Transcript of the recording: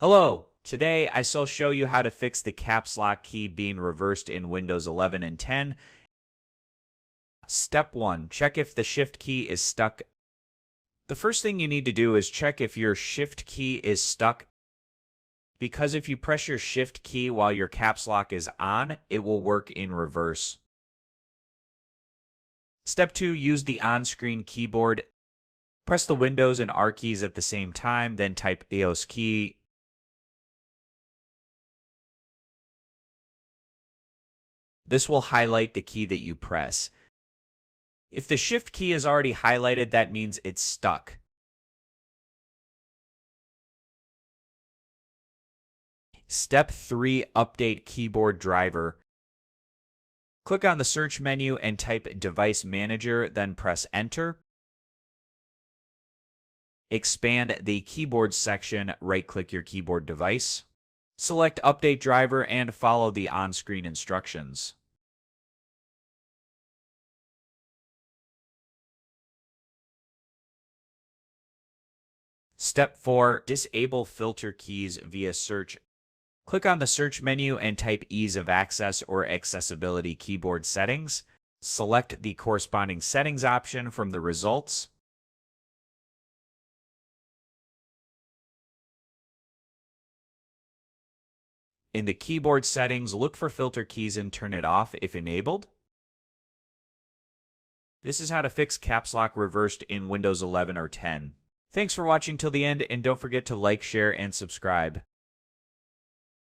Hello! Today I shall show you how to fix the caps lock key being reversed in Windows 11 and 10. Step 1. Check if the shift key is stuck. The first thing you need to do is check if your shift key is stuck, because if you press your shift key while your caps lock is on, it will work in reverse. Step 2. Use the on-screen keyboard. Press the Windows and R keys at the same time, then type EOS key. This will highlight the key that you press. If the shift key is already highlighted, that means it's stuck. Step 3. Update keyboard driver. Click on the search menu and type Device Manager, then press Enter. Expand the keyboard section, right-click your keyboard device. Select Update Driver and follow the on-screen instructions. Step 4. Disable filter keys via search. Click on the search menu and type Ease of Access or Accessibility keyboard settings. Select the corresponding settings option from the results. In the keyboard settings, look for filter keys and turn it off if enabled. This is how to fix caps lock reversed in Windows 11 or 10. Thanks for watching till the end, and don't forget to like, share, and subscribe.